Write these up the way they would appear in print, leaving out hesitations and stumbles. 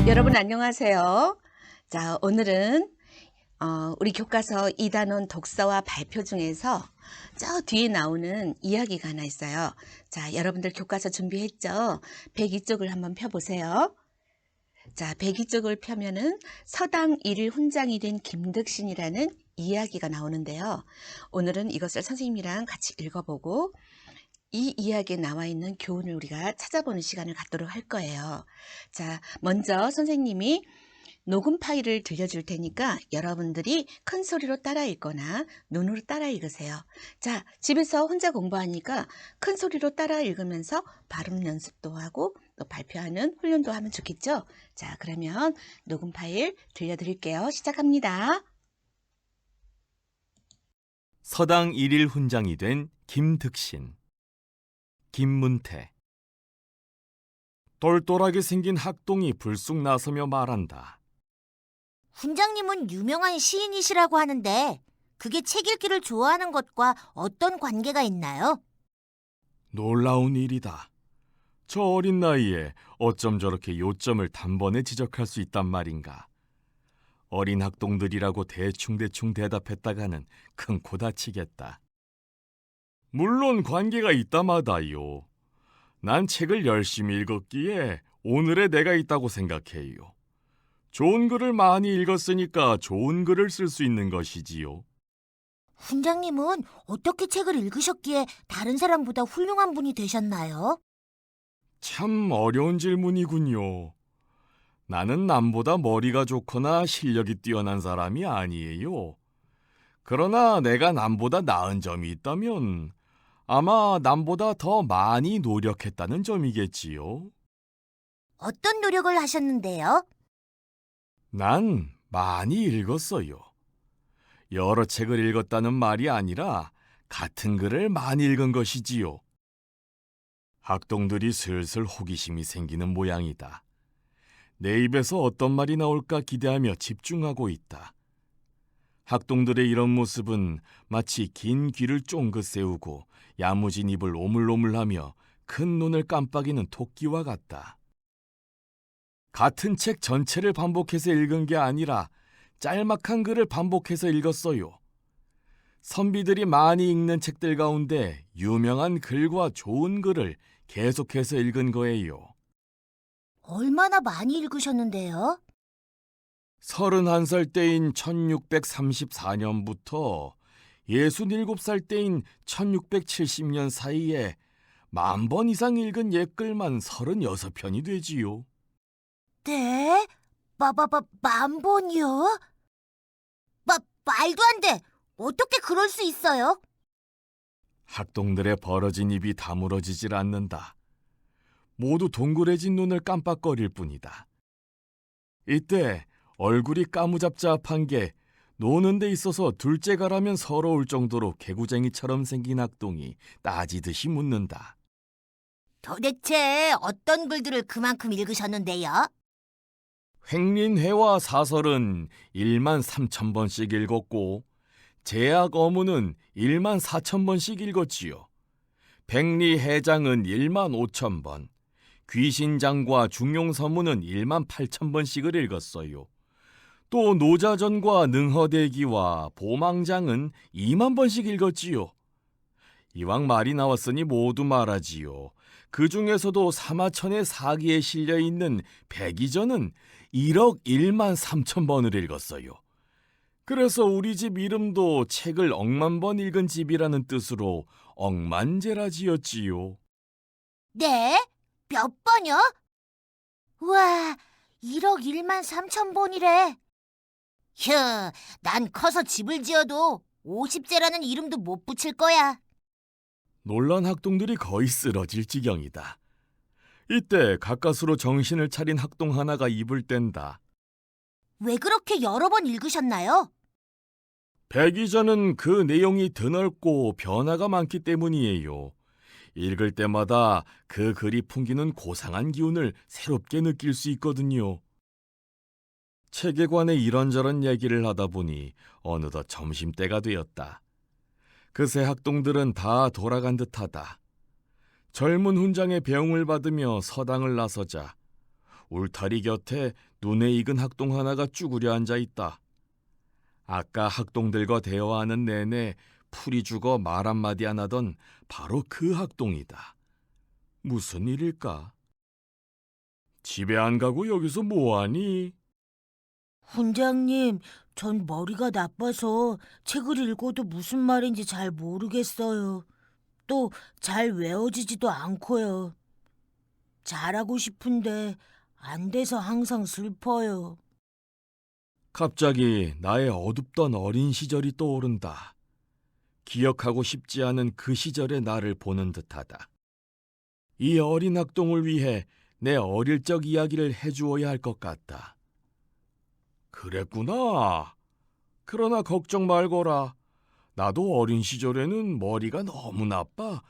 여러분 안녕하세요. 자, 오늘은 우리 교과서 2단원 독서와 발표 중에서 저 뒤에 나오는 이야기가 하나 있어요. 자, 여러분들 교과서 준비했죠? 102쪽을 한번 펴보세요. 자, 102쪽을 펴면은 서당 1일 훈장이 된 김득신이라는 이야기가 나오는데요. 오늘은 이것을 선생님이랑 같이 읽어보고 이 이야기에 나와 있는 교훈을 우리가 찾아보는 시간을 갖도록 할 거예요. 자, 먼저 선생님이 녹음 파일을 들려줄 테니까 여러분들이 큰 소리로 따라 읽거나 눈으로 따라 읽으세요. 자, 집에서 혼자 공부하니까 큰 소리로 따라 읽으면서 발음 연습도 하고 또 발표하는 훈련도 하면 좋겠죠? 자, 그러면 녹음 파일 들려드릴게요. 시작합니다. 서당 1일 훈장이 된 김득신. 김문태. 똘똘하게 생긴 학동이 불쑥 나서며 말한다. 훈장님은 유명한 시인이시라고 하는데 그게 책 읽기를 좋아하는 것과 어떤 관계가 있나요? 놀라운 일이다. 저 어린 나이에 어쩜 저렇게 요점을 단번에 지적할 수 있단 말인가. 어린 학동들이라고 대충대충 대답했다가는 큰 코 다치겠다. 물론 관계가 있다마다요. 난 책을 열심히 읽었기에 오늘의 내가 있다고 생각해요. 좋은 글을 많이 읽었으니까 좋은 글을 쓸 수 있는 것이지요. 훈장님은 어떻게 책을 읽으셨기에 다른 사람보다 훌륭한 분이 되셨나요? 참 어려운 질문이군요. 나는 남보다 머리가 좋거나 실력이 뛰어난 사람이 아니에요. 그러나 내가 남보다 나은 점이 있다면 아마 남보다 더 많이 노력했다는 점이겠지요. 어떤 노력을 하셨는데요? 난 많이 읽었어요. 여러 책을 읽었다는 말이 아니라 같은 글을 많이 읽은 것이지요. 학동들이 슬슬 호기심이 생기는 모양이다. 내 입에서 어떤 말이 나올까 기대하며 집중하고 있다. 학동들의 이런 모습은 마치 긴 귀를 쫑긋 세우고 야무진 입을 오물오물하며 큰 눈을 깜빡이는 토끼와 같다. 같은 책 전체를 반복해서 읽은 게 아니라 짤막한 글을 반복해서 읽었어요. 선비들이 많이 읽는 책들 가운데 유명한 글과 좋은 글을 계속해서 읽은 거예요. 얼마나 많이 읽으셨는데요? 31살 때인 1634년부터 67살 때인 1670년 사이에 10,000번 이상 읽은 옛글만 36편이 되지요. 네? 만 번이요? 말도 안 돼! 어떻게 그럴 수 있어요? 학동들의 벌어진 입이 다물어지질 않는다. 모두 동그래진 눈을 깜빡거릴 뿐이다. 이때 얼굴이 까무잡잡한 게 노는 데 있어서 둘째가라면 서러울 정도로 개구쟁이처럼 생긴 학동이 따지듯이 묻는다. 도대체 어떤 글들을 그만큼 읽으셨는데요? 횡린회와 사설은 13,000번씩 읽었고 제약 어문은 14,000번씩 읽었지요. 백리해장은 15,000번, 귀신장과 중용서문은 18,000번씩을 읽었어요. 또 노자전과 능허대기와 보망장은 20,000번씩 읽었지요. 이왕 말이 나왔으니 모두 말하지요. 그 중에서도 사마천의 사기에 실려있는 백이전은 1억 1만 3천 번을 읽었어요. 그래서 우리 집 이름도 책을 억만 번 읽은 집이라는 뜻으로 억만제라 지었지요. 네? 몇 번이요? 우와, 1억 1만 3천 번이래. 휴, 난 커서 집을 지어도 50제라는 이름도 못 붙일 거야. 놀란 학동들이 거의 쓰러질 지경이다. 이때 가까스로 정신을 차린 학동 하나가 입을 뗀다. 왜 그렇게 여러 번 읽으셨나요? 백이전은 그 내용이 드넓고 변화가 많기 때문이에요. 읽을 때마다 그 글이 풍기는 고상한 기운을 새롭게 느낄 수 있거든요. 책에 관해 이런저런 얘기를 하다 보니 어느덧 점심때가 되었다. 그새 학동들은 다 돌아간 듯하다. 젊은 훈장의 배웅을 받으며 서당을 나서자 울타리 곁에 눈에 익은 학동 하나가 쭈그려 앉아 있다. 아까 학동들과 대화하는 내내 풀이 죽어 말 한마디 안 하던 바로 그 학동이다. 무슨 일일까? 집에 안 가고 여기서 뭐하니? 훈장님, 전 머리가 나빠서 책을 읽어도 무슨 말인지 잘 모르겠어요. 또 잘 외워지지도 않고요. 잘하고 싶은데 안 돼서 항상 슬퍼요. 갑자기 나의 어둡던 어린 시절이 떠오른다. 기억하고 싶지 않은 그 시절의 나를 보는 듯하다. 이 어린 학동을 위해 내 어릴 적 이야기를 해주어야 할 것 같다. 그랬구나. 그러나 걱정 말거라. 나도 어린 시절에는 머리가 너무 나빠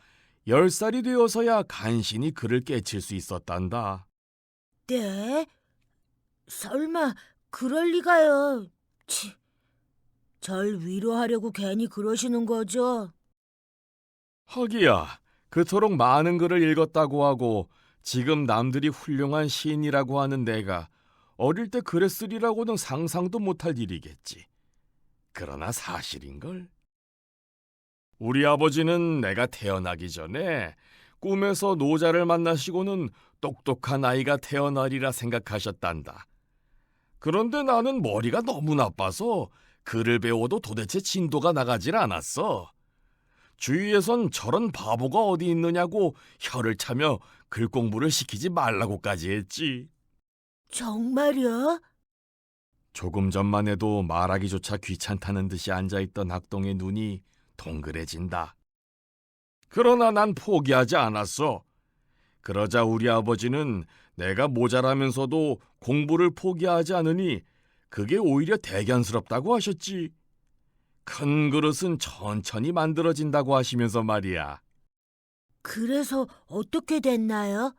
10살이 되어서야 간신히 글을 깨칠 수 있었단다. 네? 설마 그럴 리가요. 절 위로하려고 괜히 그러시는 거죠? 하기야, 그토록 많은 글을 읽었다고 하고 지금 남들이 훌륭한 시인이라고 하는 내가 어릴 때 그랬으리라고는 상상도 못할 일이겠지. 그러나 사실인걸. 우리 아버지는 내가 태어나기 전에 꿈에서 노자를 만나시고는 똑똑한 아이가 태어나리라 생각하셨단다. 그런데 나는 머리가 너무 나빠서 글을 배워도 도대체 진도가 나가질 않았어. 주위에선 저런 바보가 어디 있느냐고 혀를 차며 글 공부를 시키지 말라고까지 했지. 정말요? 조금 전만 해도 말하기조차 귀찮다는 듯이 앉아있던 학동의 눈이 동그래진다. 그러나 난 포기하지 않았어. 그러자 우리 아버지는 내가 모자라면서도 공부를 포기하지 않으니 그게 오히려 대견스럽다고 하셨지. 큰 그릇은 천천히 만들어진다고 하시면서 말이야. 그래서 어떻게 됐나요?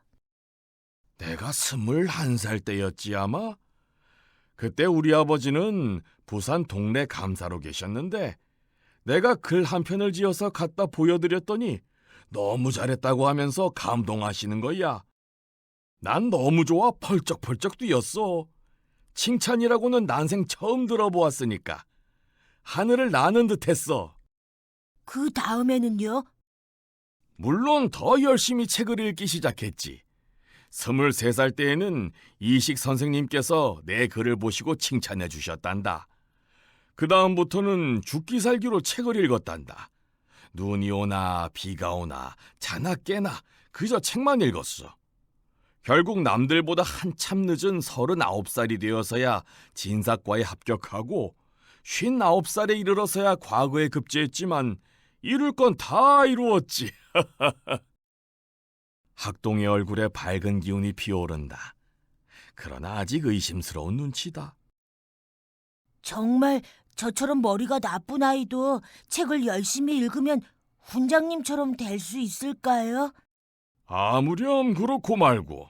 내가 21살 때였지 아마? 그때 우리 아버지는 부산 동네 감사로 계셨는데 내가 글 한 편을 지어서 갖다 보여드렸더니 너무 잘했다고 하면서 감동하시는 거야. 난 너무 좋아 펄쩍펄쩍 뛰었어. 칭찬이라고는 난생 처음 들어보았으니까. 하늘을 나는 듯했어. 그 다음에는요? 물론 더 열심히 책을 읽기 시작했지. 23살 때에는 이식 선생님께서 내 글을 보시고 칭찬해 주셨단다. 그 다음부터는 죽기 살기로 책을 읽었단다. 눈이 오나 비가 오나 자나 깨나 그저 책만 읽었어. 결국 남들보다 한참 늦은 39살이 되어서야 진사과에 합격하고 59살에 이르러서야 과거에 급제했지만 이룰 건 다 이루었지. 학동의 얼굴에 밝은 기운이 피어오른다. 그러나 아직 의심스러운 눈치다. 정말 저처럼 머리가 나쁜 아이도 책을 열심히 읽으면 훈장님처럼 될 수 있을까요? 아무렴 그렇고 말고.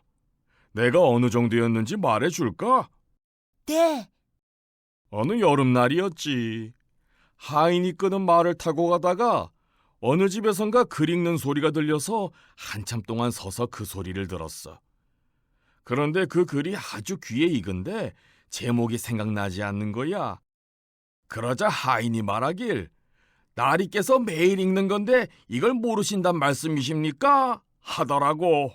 내가 어느 정도였는지 말해줄까? 네. 어느 여름날이었지. 하인이 끄는 말을 타고 가다가 어느 집에선가 글 읽는 소리가 들려서 한참 동안 서서 그 소리를 들었어. 그런데 그 글이 아주 귀에 익은데 제목이 생각나지 않는 거야. 그러자 하인이 말하길 나리께서 매일 읽는 건데 이걸 모르신단 말씀이십니까? 하더라고.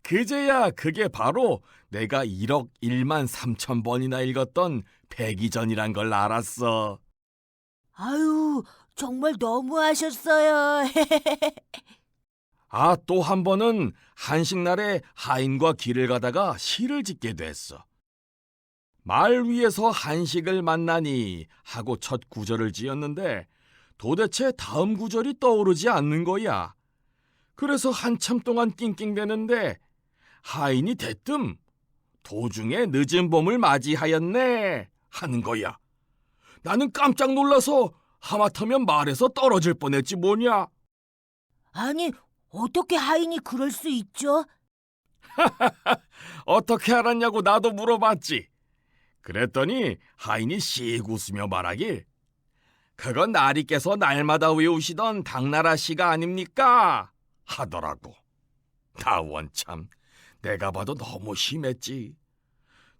그제야 그게 바로 내가 1억 1만 3천 번이나 읽었던 백이전이란 걸 알았어. 아유, 정말 너무하셨어요. 아, 또 한 번은 한식날에 하인과 길을 가다가 시를 짓게 됐어. 말 위에서 한식을 만나니 하고 첫 구절을 지었는데 도대체 다음 구절이 떠오르지 않는 거야. 그래서 한참 동안 낑낑대는데 하인이 대뜸 도중에 늦은 봄을 맞이하였네 하는 거야. 나는 깜짝 놀라서 하마터면 말에서 떨어질 뻔했지 뭐냐. 아니, 어떻게 하인이 그럴 수 있죠? 어떻게 알았냐고 나도 물어봤지. 그랬더니 하인이 씩 웃으며 말하길 그건 나리께서 날마다 외우시던 당나라 시가 아닙니까? 하더라고. 나 원참 내가 봐도 너무 심했지.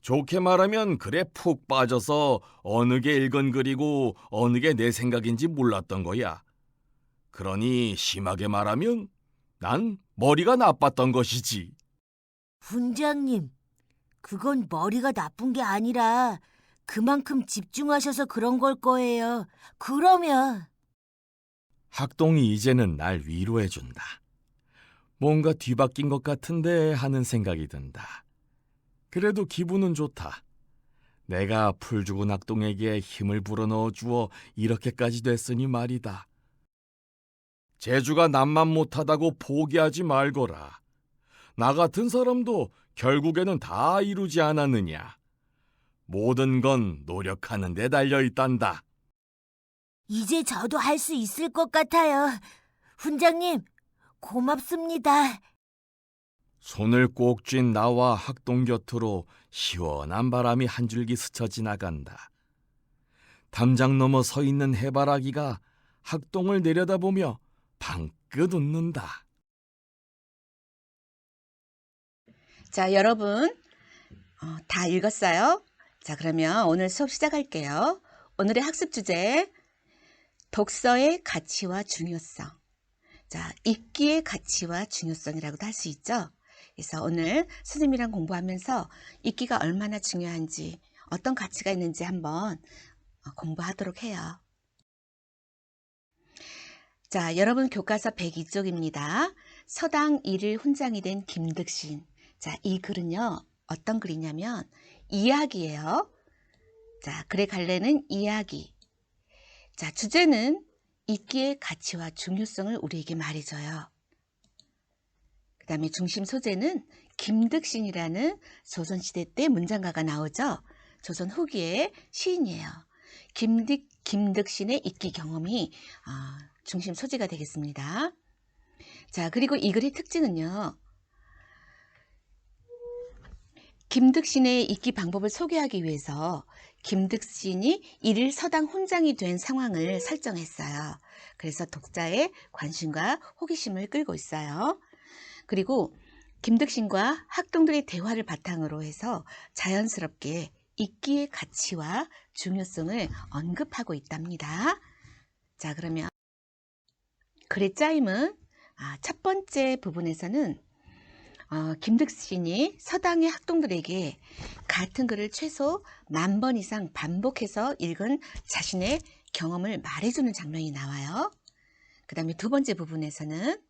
좋게 말하면 글에 푹 빠져서 어느 게 일건그리고 어느 게 내 생각인지 몰랐던 거야. 그러니 심하게 말하면 난 머리가 나빴던 것이지. 훈장님, 그건 머리가 나쁜 게 아니라 그만큼 집중하셔서 그런 걸 거예요. 그러면 학동이 이제는 날 위로해준다. 뭔가 뒤바뀐 것 같은데 하는 생각이 든다. 그래도 기분은 좋다. 내가 풀 죽은 학동에게 힘을 불어넣어 주어 이렇게까지 됐으니 말이다. 재주가 남만 못하다고 포기하지 말거라. 나 같은 사람도 결국에는 다 이루지 않았느냐. 모든 건 노력하는 데 달려있단다. 이제 저도 할 수 있을 것 같아요. 훈장님, 고맙습니다. 손을 꼭 쥔 나와 학동 곁으로 시원한 바람이 한 줄기 스쳐 지나간다. 담장 너머 서 있는 해바라기가 학동을 내려다보며 방긋 웃는다. 자, 여러분, 다 읽었어요? 자, 그러면 오늘 수업 시작할게요. 오늘의 학습 주제, 독서의 가치와 중요성. 자, 읽기의 가치와 중요성이라고도 할 수 있죠. 그래서 오늘 선생님이랑 공부하면서 읽기가 얼마나 중요한지, 어떤 가치가 있는지 한번 공부하도록 해요. 자, 여러분 교과서 102쪽입니다. 서당 1일 훈장이 된 김득신. 자, 이 글은요, 어떤 글이냐면 이야기예요. 자, 글의 갈래는 이야기. 자, 주제는 읽기의 가치와 중요성을 우리에게 말해줘요. 그 다음에 중심 소재는 김득신이라는 조선시대 때 문장가가 나오죠. 조선 후기의 시인이에요. 김득신의 읽기 경험이 중심 소재가 되겠습니다. 자, 그리고 이 글의 특징은요. 김득신의 읽기 방법을 소개하기 위해서 김득신이 일일 서당 훈장이 된 상황을 설정했어요. 그래서 독자의 관심과 호기심을 끌고 있어요. 그리고 김득신과 학동들의 대화를 바탕으로 해서 자연스럽게 읽기의 가치와 중요성을 언급하고 있답니다. 자, 그러면 글의 짜임은 첫 번째 부분에서는 김득신이 서당의 학동들에게 같은 글을 최소 10,000번 이상 반복해서 읽은 자신의 경험을 말해주는 장면이 나와요. 그 다음에 두 번째 부분에서는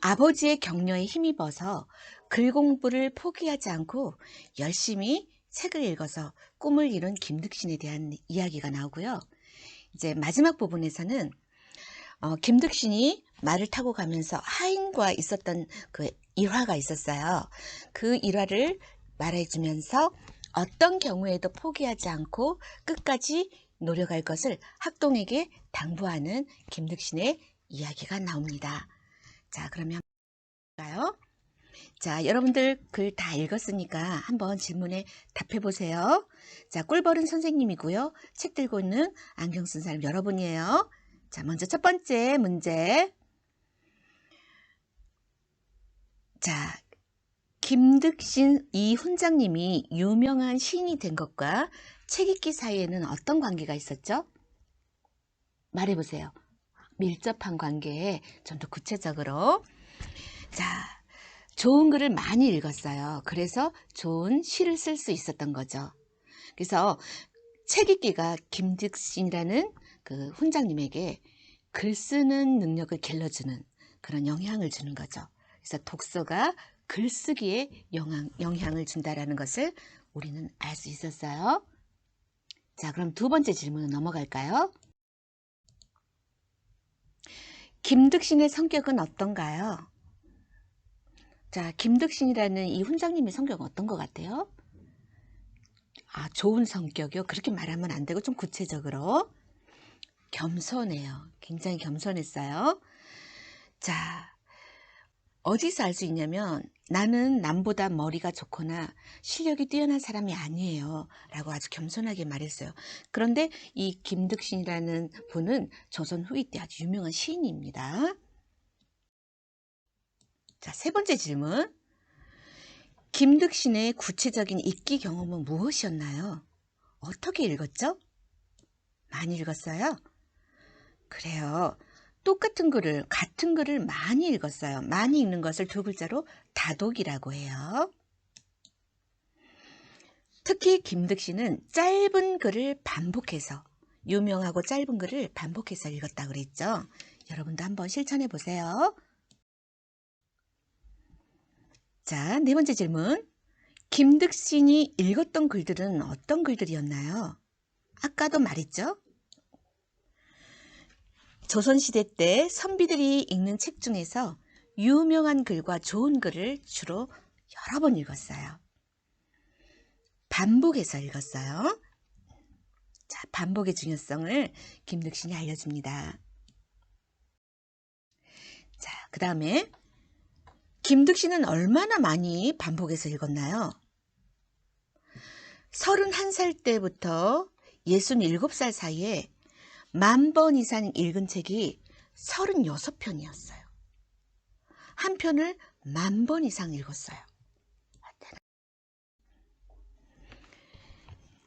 아버지의 격려에 힘입어서 글 공부를 포기하지 않고 열심히 책을 읽어서 꿈을 이룬 김득신에 대한 이야기가 나오고요. 이제 마지막 부분에서는 김득신이 말을 타고 가면서 하인과 있었던 그 일화가 있었어요. 그 일화를 말해주면서 어떤 경우에도 포기하지 않고 끝까지 노력할 것을 학동에게 당부하는 김득신의 이야기가 나옵니다. 자, 그러면 볼까요? 자, 여러분들 글 다 읽었으니까 한번 질문에 답해 보세요. 자, 꿀벌은 선생님이고요. 책 들고 있는 안경 쓴 사람 여러분이에요. 자, 먼저 첫 번째 문제. 자, 김득신 이 훈장님이 유명한 시인이 된 것과 책 읽기 사이에는 어떤 관계가 있었죠? 말해보세요. 밀접한 관계에 좀 더 구체적으로. 자, 좋은 글을 많이 읽었어요. 그래서 좋은 시를 쓸 수 있었던 거죠. 그래서 책 읽기가 김득신이라는 그 훈장님에게 글 쓰는 능력을 길러주는 그런 영향을 주는 거죠. 그래서 독서가 글쓰기에 영향을 준다라는 것을 우리는 알 수 있었어요. 자, 그럼 두 번째 질문으로 넘어갈까요? 김득신의 성격은 어떤가요? 자, 김득신이라는 이 훈장님의 성격은 어떤 것 같아요? 좋은 성격이요? 그렇게 말하면 안 되고 좀 구체적으로. 겸손해요. 굉장히 겸손했어요. 자, 어디서 알 수 있냐면 나는 남보다 머리가 좋거나 실력이 뛰어난 사람이 아니에요 라고 아주 겸손하게 말했어요. 그런데 이 김득신이라는 분은 조선 후기 때 아주 유명한 시인입니다. 자, 세 번째 질문. 김득신의 구체적인 읽기 경험은 무엇이었나요? 어떻게 읽었죠? 많이 읽었어요? 그래요. 똑같은 글을, 같은 글을 많이 읽었어요. 많이 읽는 것을 두 글자로 다독이라고 해요. 특히 김득신은 짧은 글을 반복해서, 유명하고 짧은 글을 반복해서 읽었다고 그랬죠. 여러분도 한번 실천해 보세요. 자, 네 번째 질문. 김득신이 읽었던 글들은 어떤 글들이었나요? 아까도 말했죠? 조선시대 때 선비들이 읽는 책 중에서 유명한 글과 좋은 글을 주로 여러 번 읽었어요. 반복해서 읽었어요. 자, 반복의 중요성을 김득신이 알려줍니다. 자, 그 다음에 김득신은 얼마나 많이 반복해서 읽었나요? 31살 때부터 67살 사이에 10,000번 이상 읽은 책이 36편이었어요. 한 편을 10,000번 이상 읽었어요.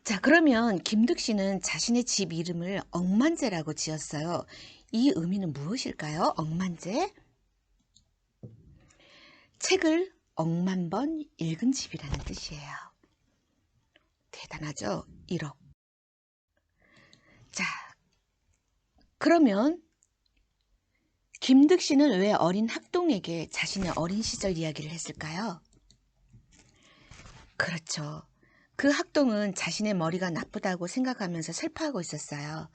자, 그러면 김득신은 자신의 집 이름을 억만제라고 지었어요. 이 의미는 무엇일까요? 억만제? 책을 억만 번 읽은 집이라는 뜻이에요. 대단하죠? 1억. 자, 그러면 김득신은 왜 어린 학동에게 자신의 어린 시절 이야기를 했을까요? 그렇죠. 그 학동은 자신의 머리가 나쁘다고 생각하면서 슬퍼하고 있었어요.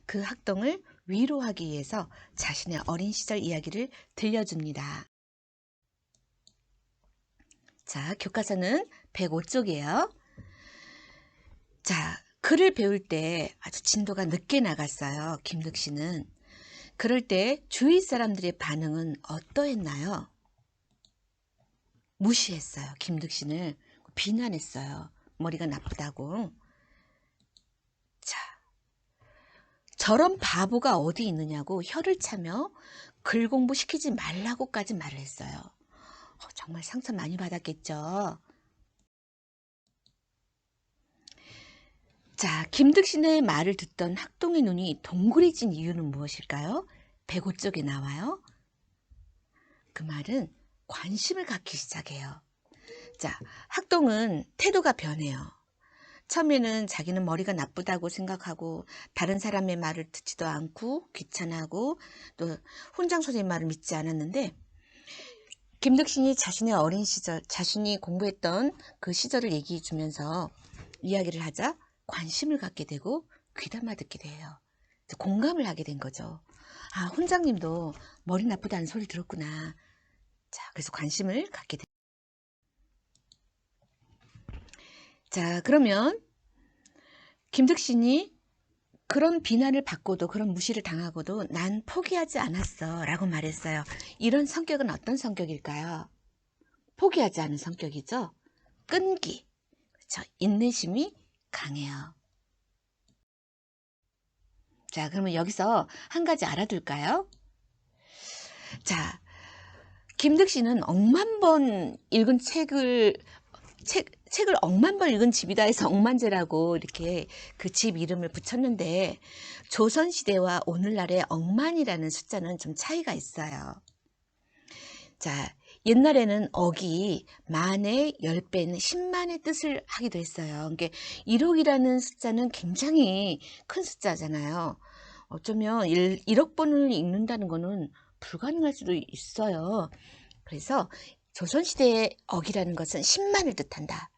그 학동을 위로하기 위해서 자신의 어린 시절 이야기를 들려줍니다. 자, 교과서는 105쪽이에요. 자, 글을 배울 때 아주 진도가 늦게 나갔어요. 김득신은. 그럴 때 주위 사람들의 반응은 어떠했나요? 무시했어요. 김득신을 비난했어요. 머리가 나쁘다고. 자, 저런 바보가 어디 있느냐고 혀를 차며 글 공부시키지 말라고까지 말을 했어요. 정말 상처 많이 받았겠죠. 자, 김득신의 말을 듣던 학동의 눈이 동그래진 이유는 무엇일까요? 105쪽에 나와요. 그 말은 관심을 갖기 시작해요. 자, 학동은 태도가 변해요. 처음에는 자기는 머리가 나쁘다고 생각하고 다른 사람의 말을 듣지도 않고 귀찮아하고 또 훈장 선생님 말을 믿지 않았는데, 김득신이 자신의 어린 시절, 자신이 공부했던 그 시절을 얘기해 주면서 이야기를 하자 관심을 갖게 되고 귀담아 듣게 돼요. 공감을 하게 된 거죠. 아, 훈장님도 머리 나쁘다는 소리 들었구나. 자, 그래서 관심을 갖게 돼요. 자, 그러면 김득신이 그런 비난을 받고도, 그런 무시를 당하고도 난 포기하지 않았어 라고 말했어요. 이런 성격은 어떤 성격일까요? 포기하지 않은 성격이죠. 끈기, 그렇죠? 인내심이 강해요. 자, 그러면 여기서 한 가지 알아둘까요? 자, 김득신은 억만 번 읽은 책을 억만 번 읽은 집이다 해서 억만제라고 이렇게 그 집 이름을 붙였는데, 조선시대와 오늘날의 억만이라는 숫자는 좀 차이가 있어요. 자, 옛날에는 억이 만의 10배는 10만의 뜻을 하기도 했어요. 그러니까 1억이라는 숫자는 굉장히 큰 숫자잖아요. 어쩌면 1억 번을 읽는다는 거는 불가능할 수도 있어요. 그래서 조선시대의 억이라는 것은 10만을 뜻한다.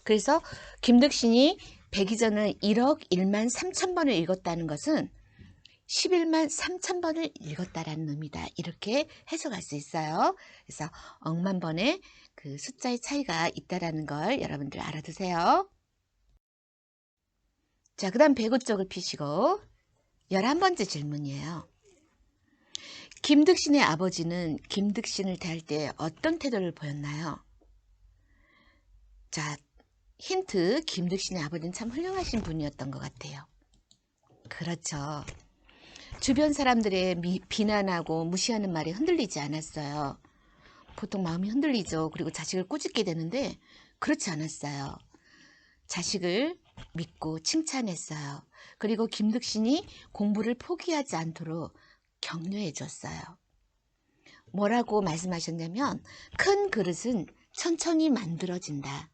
그래서 김득신이 백이전을 1억 1만 3천 번을 읽었다는 것은 11만 3천 번을 읽었다라는 의미다. 이렇게 해석할 수 있어요. 그래서 억만 번의 그 숫자의 차이가 있다라는 걸 여러분들 알아두세요. 자, 그 다음 105쪽을 피시고 11번째 질문이에요. 김득신의 아버지는 김득신을 대할 때 어떤 태도를 보였나요? 자, 힌트, 김득신의 아버지는 참 훌륭하신 분이었던 것 같아요. 그렇죠. 주변 사람들의 비난하고 무시하는 말에 흔들리지 않았어요. 보통 마음이 흔들리죠. 그리고 자식을 꾸짖게 되는데 그렇지 않았어요. 자식을 믿고 칭찬했어요. 그리고 김득신이 공부를 포기하지 않도록 격려해 줬어요. 뭐라고 말씀하셨냐면 큰 그릇은 천천히 만들어진다.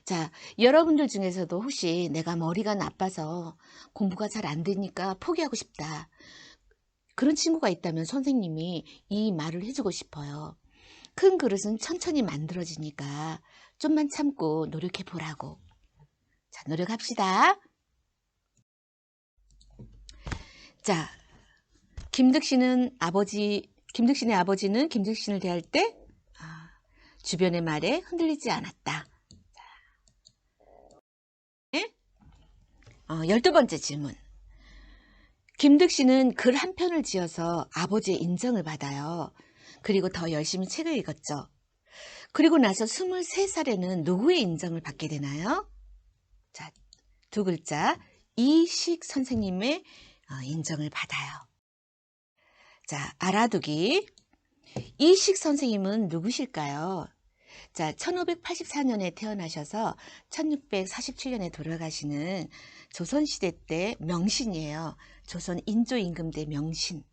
자, 여러분들 중에서도 혹시 내가 머리가 나빠서 공부가 잘 안 되니까 포기하고 싶다. 그런 친구가 있다면 선생님이 이 말을 해주고 싶어요. 큰 그릇은 천천히 만들어지니까 좀만 참고 노력해 보라고. 자, 노력합시다. 자, 김득신의 아버지는 김득신을 대할 때 주변의 말에 흔들리지 않았다. 12번째 질문. 김득신은 글 한 편을 지어서 아버지의 인정을 받아요. 그리고 더 열심히 책을 읽었죠. 그리고 나서 23살에는 누구의 인정을 받게 되나요? 자, 두 글자 이식 선생님의 인정을 받아요. 자, 알아두기. 이식 선생님은 누구실까요? 자, 1584년에 태어나셔서 1647년에 돌아가시는 조선시대 때 명신이에요. 조선 인조임금대 명신.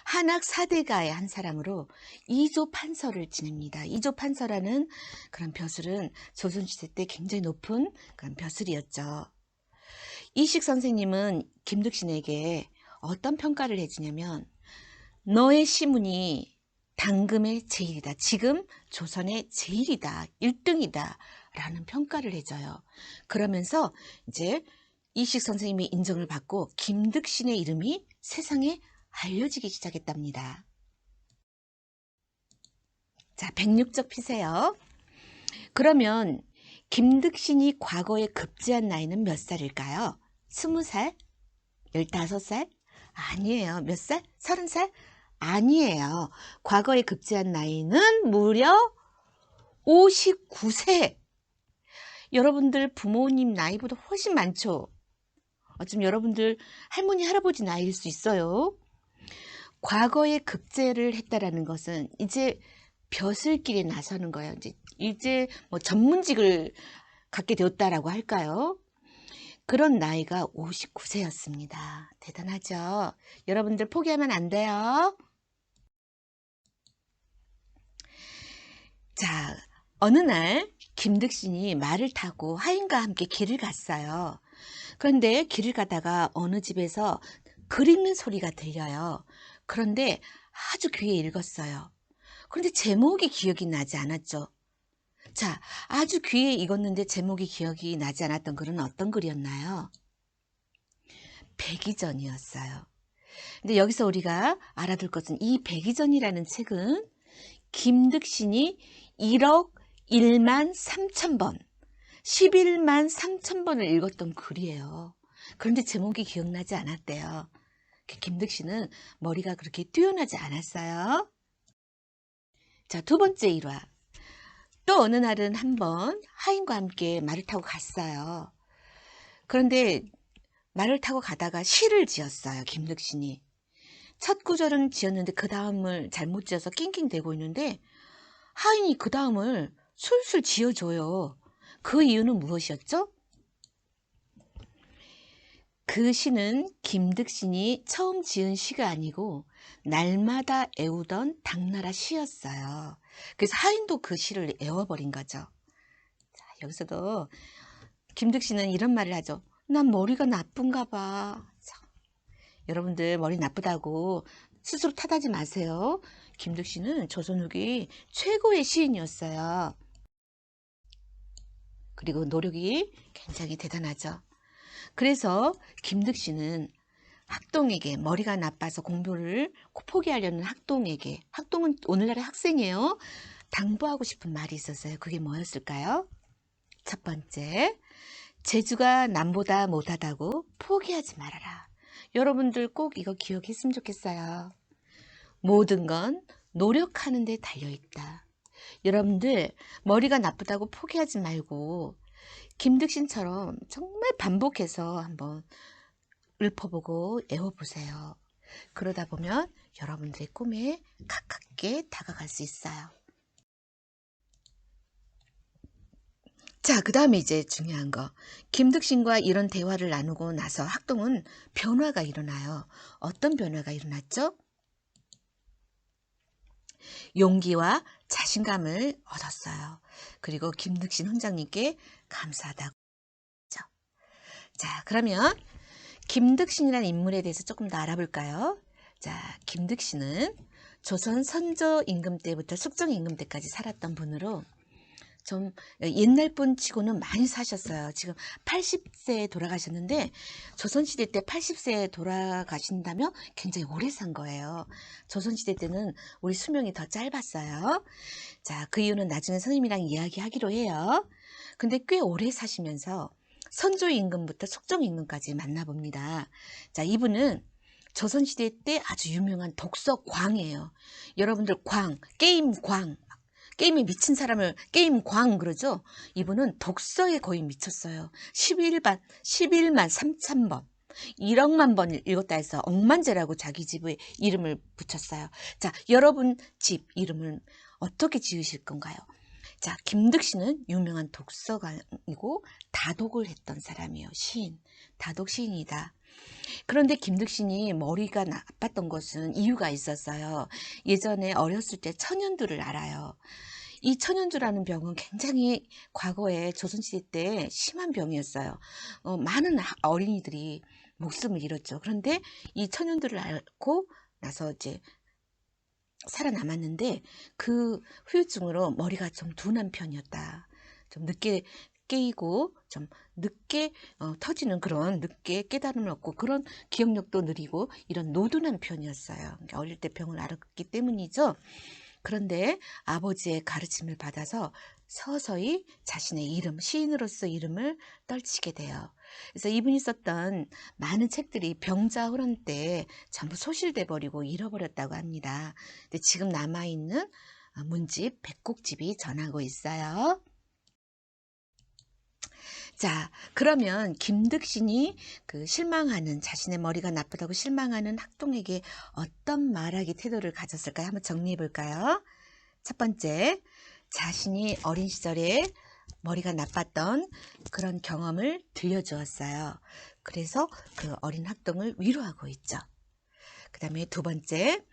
한학 4대가의 한 사람으로 이조 판서를 지냅니다. 이조 판서라는 그런 벼슬은 조선시대 때 굉장히 높은 그런 벼슬이었죠. 이식 선생님은 김득신에게 어떤 평가를 해주냐면 너의 시문이 당금의 제일이다. 지금 조선의 제일이다. 1등이다. 라는 평가를 해줘요. 그러면서 이제 이식 선생님이 인정을 받고 김득신의 이름이 세상에 알려지기 시작했답니다. 자, 106쪽 피세요. 그러면 김득신이 과거에 급제한 나이는 몇 살일까요? 20살? 15살? 아니에요. 몇 살? 30살? 아니에요. 과거에 급제한 나이는 무려 59세. 여러분들 부모님 나이보다 훨씬 많죠? 어쩜 여러분들 할머니, 할아버지 나이일 수 있어요. 과거에 급제를 했다라는 것은 이제 벼슬길에 나서는 거예요. 이제 뭐 전문직을 갖게 되었다라고 할까요? 그런 나이가 59세였습니다. 대단하죠? 여러분들 포기하면 안 돼요. 자, 어느 날 김득신이 말을 타고 하인과 함께 길을 갔어요. 그런데 길을 가다가 어느 집에서 글 읽는 소리가 들려요. 그런데 아주 귀에 읽었어요. 그런데 제목이 기억이 나지 않았죠. 자, 아주 귀에 익었는데 제목이 기억이 나지 않았던 글은 어떤 글이었나요? 백이전이었어요. 근데 여기서 우리가 알아둘 것은 이 백이전이라는 책은 김득신이 1억 1만 3천 번, 11만 3천 번을 읽었던 글이에요. 그런데 제목이 기억나지 않았대요. 김득신은 머리가 그렇게 뛰어나지 않았어요. 자, 두 번째 일화. 또 어느 날은 한번 하인과 함께 말을 타고 갔어요. 그런데 말을 타고 가다가 시를 지었어요. 김득신이. 첫 구절은 지었는데 그 다음을 잘못 지어서 낑낑대고 있는데 하인이 그 다음을 술술 지어줘요. 그 이유는 무엇이었죠? 그 시는 김득신이 처음 지은 시가 아니고 날마다 애우던 당나라 시였어요. 그래서 하인도 그 시를 애워버린 거죠. 자, 여기서도 김득신은 이런 말을 하죠. 난 머리가 나쁜가 봐. 자, 여러분들 머리 나쁘다고 스스로 탓하지 마세요. 김득신은 조선 후기 최고의 시인이었어요. 그리고 노력이 굉장히 대단하죠. 그래서 김득신은 학동에게, 머리가 나빠서 공부를 포기하려는 학동에게, 학동은 오늘날의 학생이에요. 당부하고 싶은 말이 있었어요. 그게 뭐였을까요? 첫 번째, 재주가 남보다 못하다고 포기하지 말아라. 여러분들 꼭 이거 기억했으면 좋겠어요. 모든 건 노력하는 데 달려있다. 여러분들 머리가 나쁘다고 포기하지 말고 김득신처럼 정말 반복해서 한번 읊어보고 애워보세요. 그러다 보면 여러분들의 꿈에 가깝게 다가갈 수 있어요. 자, 그 다음에 이제 중요한 거. 김득신과 이런 대화를 나누고 나서 학동은 변화가 일어나요. 어떤 변화가 일어났죠? 용기와 자신감을 얻었어요. 그리고 김득신 훈장님께 감사하다고 했죠. 자, 그러면 김득신이라는 인물에 대해서 조금 더 알아볼까요? 자, 김득신은 조선 선조 임금 때부터 숙종 임금 때까지 살았던 분으로 좀 옛날 분 치고는 많이 사셨어요. 지금 80세에 돌아가셨는데 조선시대 때 80세에 돌아가신다면 굉장히 오래 산 거예요. 조선시대 때는 우리 수명이 더 짧았어요. 자, 그 이유는 나중에 선생님이랑 이야기하기로 해요. 근데 꽤 오래 사시면서 선조 임금부터 숙종 임금까지 만나봅니다. 자, 이분은 조선시대 때 아주 유명한 독서 광이에요. 여러분들 광, 게임 광, 게임에 미친 사람을 게임 광 그러죠? 이분은 독서에 거의 미쳤어요. 11만 3천 번. 1억만 번 읽었다 해서 억만제라고 자기 집의 이름을 붙였어요. 자, 여러분 집 이름을 어떻게 지으실 건가요? 자, 김득신은 유명한 독서가이고 다독을 했던 사람이에요. 시인, 다독 시인이다. 그런데 김득신이 머리가 나빴던 것은 이유가 있었어요. 예전에 어렸을 때 천연두를 알아요. 이 천연두라는 병은 굉장히 과거에 조선시대 때 심한 병이었어요. 많은 어린이들이 목숨을 잃었죠. 그런데 이 천연두를 앓고 나서 이제 살아남았는데 그 후유증으로 머리가 좀 둔한 편이었다. 좀 늦게 깨이고 좀 늦게 터지는 그런 늦게 깨달음을 얻고 그런 기억력도 느리고 이런 노둔한 편이었어요. 그러니까 어릴 때 병을 앓았기 때문이죠. 그런데 아버지의 가르침을 받아서 서서히 자신의 이름, 시인으로서 이름을 떨치게 돼요. 그래서 이분이 썼던 많은 책들이 병자호란 때 전부 소실돼 버리고 잃어버렸다고 합니다. 근데 지금 남아있는 문집, 백곡집이 전하고 있어요. 자, 그러면 김득신이 그 실망하는 자신의 머리가 나쁘다고 실망하는 학동에게 어떤 말하기 태도를 가졌을까요? 한번 정리해 볼까요? 첫 번째, 자신이 어린 시절에 머리가 나빴던 그런 경험을 들려주었어요. 그래서 그 어린 학동을 위로하고 있죠. 그 다음에 두 번째,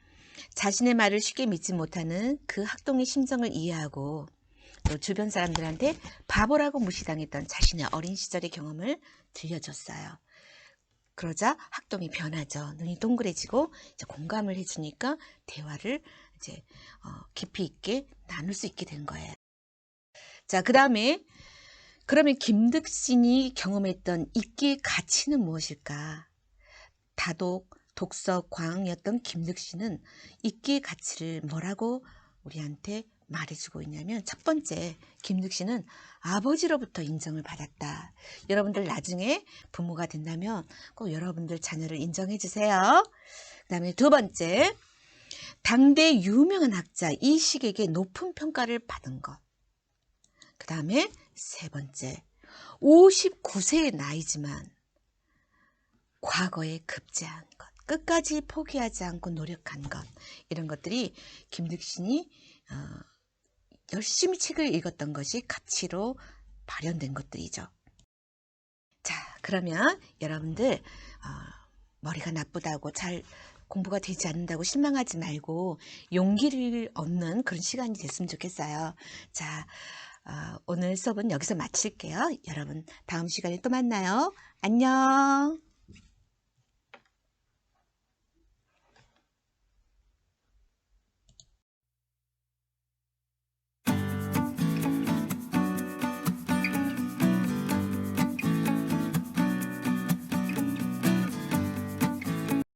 자신의 말을 쉽게 믿지 못하는 그 학동의 심정을 이해하고 또 주변 사람들한테 바보라고 무시당했던 자신의 어린 시절의 경험을 들려줬어요. 그러자 학동이 변하죠. 눈이 동그래지고 이제 공감을 해주니까 대화를 이제 깊이 있게 나눌 수 있게 된 거예요. 자, 그 다음에 그러면 김득신이 경험했던 읽기의 가치는 무엇일까? 다독, 독서 광이었던 김득신은 읽기의 가치를 뭐라고 우리한테 말해주고 있냐면 첫 번째, 김득신은 아버지로부터 인정을 받았다. 여러분들 나중에 부모가 된다면 꼭 여러분들 자녀를 인정해 주세요. 그 다음에 두 번째, 당대 유명한 학자 이식에게 높은 평가를 받은 것. 그 다음에 세 번째, 59세의 나이지만 과거에 급제한 것, 끝까지 포기하지 않고 노력한 것, 이런 것들이 김득신이 열심히 책을 읽었던 것이 가치로 발현된 것들이죠. 자, 그러면 여러분들 머리가 나쁘다고 잘 공부가 되지 않는다고 실망하지 말고 용기를 얻는 그런 시간이 됐으면 좋겠어요. 자, 오늘 수업은 여기서 마칠게요. 여러분 다음 시간에 또 만나요. 안녕.